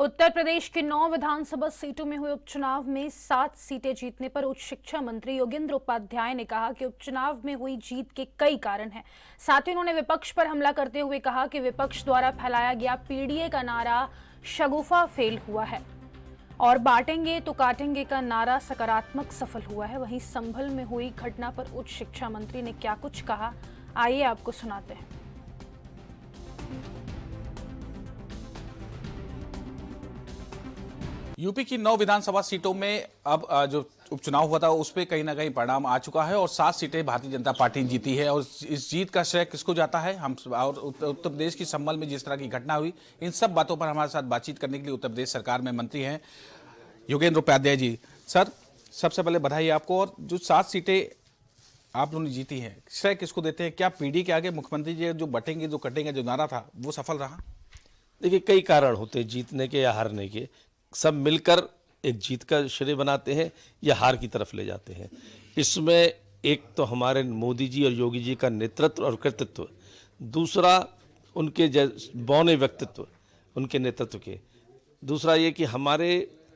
उत्तर प्रदेश की 9 विधानसभा सीटों में हुए उपचुनाव में 7 सीटें जीतने पर उच्च शिक्षा मंत्री योगेंद्र उपाध्याय ने कहा कि उपचुनाव में हुई जीत के कई कारण हैं। साथ ही उन्होंने विपक्ष पर हमला करते हुए कहा कि विपक्ष द्वारा फैलाया गया पीडीए का नारा शगुफा फेल हुआ है और बांटेंगे तो काटेंगे का नारा सकारात्मक सफल हुआ है। वहीं संभल में हुई घटना पर उच्च शिक्षा मंत्री ने क्या कुछ कहा, आइए आपको सुनाते हैं। यूपी की 9 विधानसभा सीटों में अब जो उपचुनाव हुआ था उस पर कहीं ना कहीं परिणाम आ चुका है और 7 सीटें भारतीय जनता पार्टी ने जीती है। और इस जीत का श्रेय किसको जाता है, हम और उत्तर प्रदेश की संभल में जिस तरह की घटना हुई, इन सब बातों पर हमारे साथ बातचीत करने के लिए उत्तर प्रदेश सरकार में मंत्री हैं योगेंद्र उपाध्याय जी। सर, सबसे पहले बधाई आपको। और जो 7 सीटें आप लोगों ने जीती हैं, श्रेय किसको देते हैं? क्या पीढ़ी के आगे मुख्यमंत्री जी जो बटेंगे जो कटेंगे जो नारा था वो सफल रहा? देखिए, कई कारण होते हैं जीतने के या हारने के। सब मिलकर एक जीत का श्रेय बनाते हैं या हार की तरफ ले जाते हैं। इसमें एक तो हमारे मोदी जी और योगी जी का नेतृत्व और कृतित्व, दूसरा उनके बौने व्यक्तित्व उनके नेतृत्व के, दूसरा ये कि हमारे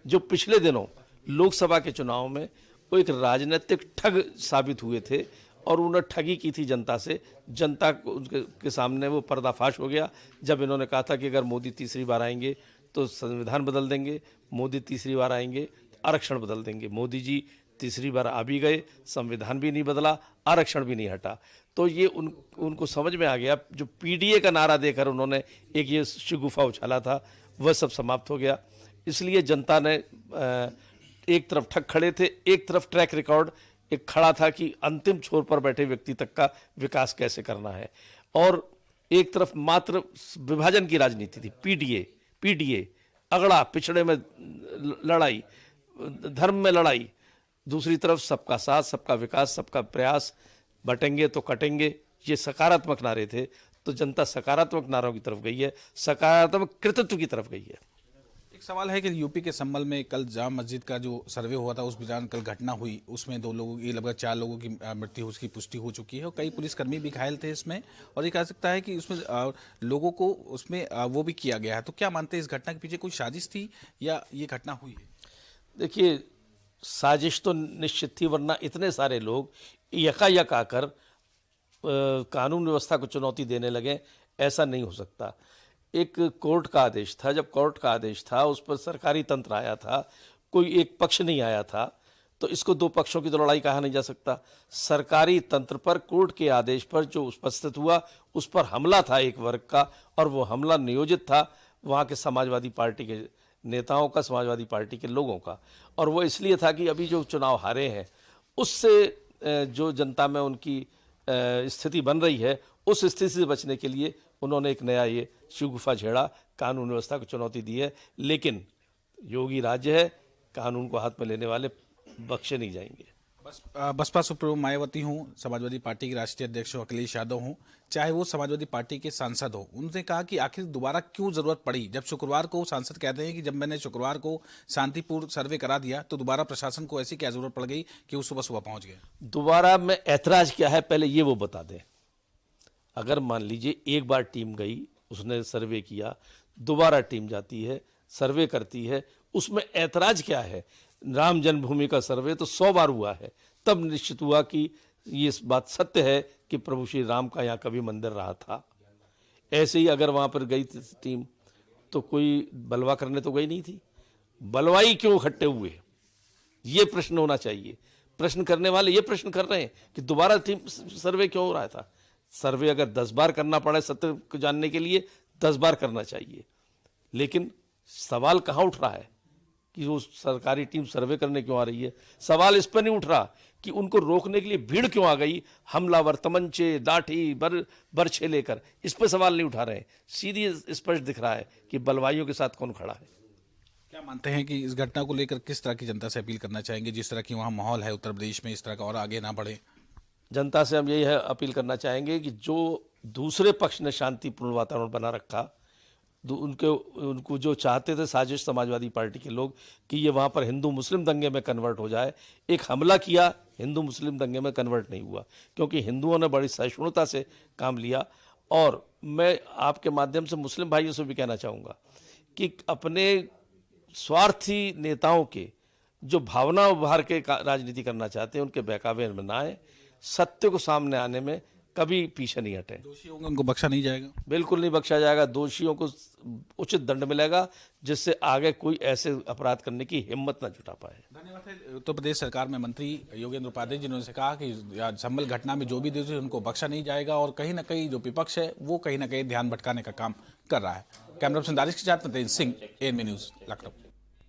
जो पिछले दिनों लोकसभा के चुनाव में वो एक राजनीतिक ठग साबित हुए थे और उन्होंने ठगी की थी जनता से। जनता के सामने वो पर्दाफाश हो गया जब इन्होंने कहा था कि अगर मोदी तीसरी बार आएंगे तो संविधान बदल देंगे, मोदी तीसरी बार आएंगे तो आरक्षण बदल देंगे। मोदी जी तीसरी बार आ भी गए, संविधान भी नहीं बदला, आरक्षण भी नहीं हटा। तो ये उनको समझ में आ गया। जो पीडीए का नारा देकर उन्होंने एक ये शगुफा उछाला था वह सब समाप्त हो गया। इसलिए जनता ने एक तरफ ठग खड़े थे, एक तरफ ट्रैक रिकॉर्ड एक खड़ा था कि अंतिम छोर पर बैठे व्यक्ति तक का विकास कैसे करना है, और एक तरफ मात्र विभाजन की राजनीति थी। पीडीए अगड़ा, पिछड़े में लड़ाई, धर्म में लड़ाई, दूसरी तरफ सबका साथ, सबका विकास, सबका प्रयास, बटेंगे तो कटेंगे, ये सकारात्मक नारे थे। तो जनता सकारात्मक नारों की तरफ गई है, सकारात्मक कृतित्व की तरफ गई है। एक सवाल है कि यूपी के संभल में कल जाम मस्जिद का जो सर्वे हुआ था उस दौरान कल घटना हुई, उसमें 2 लोगों की, लगभग 4 लोगों की मृत्यु उसकी पुष्टि हो चुकी है और कई पुलिसकर्मी भी घायल थे इसमें। और ये कह सकता है कि उसमें लोगों को उसमें वो भी किया गया है। तो क्या मानते हैं इस घटना के पीछे कोई साजिश थी या ये घटना हुई है? देखिए, साजिश तो निश्चित थी, वरना इतने सारे लोग यकायक आकर कानून व्यवस्था को चुनौती देने लगे, ऐसा नहीं हो सकता। एक कोर्ट का आदेश था, जब कोर्ट का आदेश था उस पर सरकारी तंत्र आया था, कोई एक पक्ष नहीं आया था, तो इसको 2 पक्षों की तो लड़ाई कहा नहीं जा सकता। सरकारी तंत्र पर कोर्ट के आदेश पर जो उपस्थित हुआ उस पर हमला था एक वर्ग का, और वो हमला नियोजित था वहाँ के समाजवादी पार्टी के नेताओं का, समाजवादी पार्टी के लोगों का। और वो इसलिए था कि अभी जो चुनाव हारे हैं उससे जो जनता में उनकी स्थिति बन रही है, उस स्थिति से बचने के लिए उन्होंने एक नया ये शगुफा छेड़ा, कानून व्यवस्था को चुनौती दी है। लेकिन योगी राज्य है, कानून को हाथ में लेने वाले बख्शे नहीं जाएंगे। बसपा सुप्रीमो मायावती हूँ, समाजवादी पार्टी के राष्ट्रीय अध्यक्ष अखिलेश यादव हूँ, चाहे वो समाजवादी पार्टी के सांसद हो, उनसे कहा कि आखिर दोबारा क्यों जरूरत पड़ी? जब शुक्रवार को सांसद कहते हैं कि जब मैंने शुक्रवार को शांतिपूर्ण सर्वे करा दिया तो दोबारा प्रशासन को ऐसी क्या जरूरत पड़ गई कि वो सुबह सुबह पहुंच गए? दोबारा में ऐतराज क्या है पहले ये वो बता दें। अगर मान लीजिए एक बार टीम गई, उसने सर्वे किया, दोबारा टीम जाती है, सर्वे करती है, उसमें ऐतराज क्या है? राम जन्मभूमि का सर्वे तो 100 बार हुआ है, तब निश्चित हुआ कि ये बात सत्य है कि प्रभु श्री राम का यहाँ कभी मंदिर रहा था। ऐसे ही अगर वहाँ पर गई टीम तो कोई बलवा करने तो गई नहीं थी। बलवाई क्यों इकट्ठे हुए, ये प्रश्न होना चाहिए। प्रश्न करने वाले ये प्रश्न कर रहे हैं कि दोबारा टीम सर्वे क्यों हो रहा था। सर्वे अगर 10 बार करना पड़े सत्य को जानने के लिए, 10 बार करना चाहिए। लेकिन सवाल कहाँ उठ रहा है कि वो सरकारी टीम सर्वे करने क्यों आ रही है? सवाल इस पर नहीं उठ रहा कि उनको रोकने के लिए भीड़ क्यों आ गई, हमलावर तमंचे, लाठी, बरछे लेकर। इस पर सवाल नहीं उठा रहे। सीधी स्पष्ट दिख रहा है कि बलवाइयों के साथ कौन खड़ा है। क्या मानते हैं कि इस घटना को लेकर किस तरह की जनता से अपील करना चाहेंगे, जिस तरह की वहाँ माहौल है उत्तर प्रदेश में, इस तरह का और आगे ना बढ़े? जनता से हम यही है अपील करना चाहेंगे कि जो दूसरे पक्ष ने शांतिपूर्ण वातावरण बना रखा, उनको जो चाहते थे साजिश समाजवादी पार्टी के लोग कि ये वहाँ पर हिंदू मुस्लिम दंगे में कन्वर्ट हो जाए, एक हमला किया, हिंदू मुस्लिम दंगे में कन्वर्ट नहीं हुआ, क्योंकि हिंदुओं ने बड़ी सहिष्णुता से काम लिया। और मैं आपके माध्यम से मुस्लिम भाइयों से भी कहना चाहूँगा कि अपने स्वार्थी नेताओं के जो भावना उभार के राजनीति करना चाहते हैं उनके बहकावे में ना आए, सत्य को सामने आने में कभी पीछे नहीं हटे। दोषी होंगे उनको बख्शा नहीं जाएगा। बिल्कुल नहीं बख्शा जाएगा। दोषियों को उचित दंड मिलेगा जिससे आगे कोई ऐसे अपराध करने की हिम्मत ना जुटा पाए। धन्यवाद है उत्तर प्रदेश सरकार में मंत्री योगेंद्र उपाध्याय जिन्होंने कहा कि संभल घटना में जो भी दोषी उनको बख्शा नहीं जाएगा और कहीं ना कहीं जो विपक्ष है वो कहीं ना कहीं ध्यान भटकाने का काम कर रहा है। कैमरा पर्सन दानिश के साथ नितिन सिंह, एएनबी न्यूज, लखनऊ।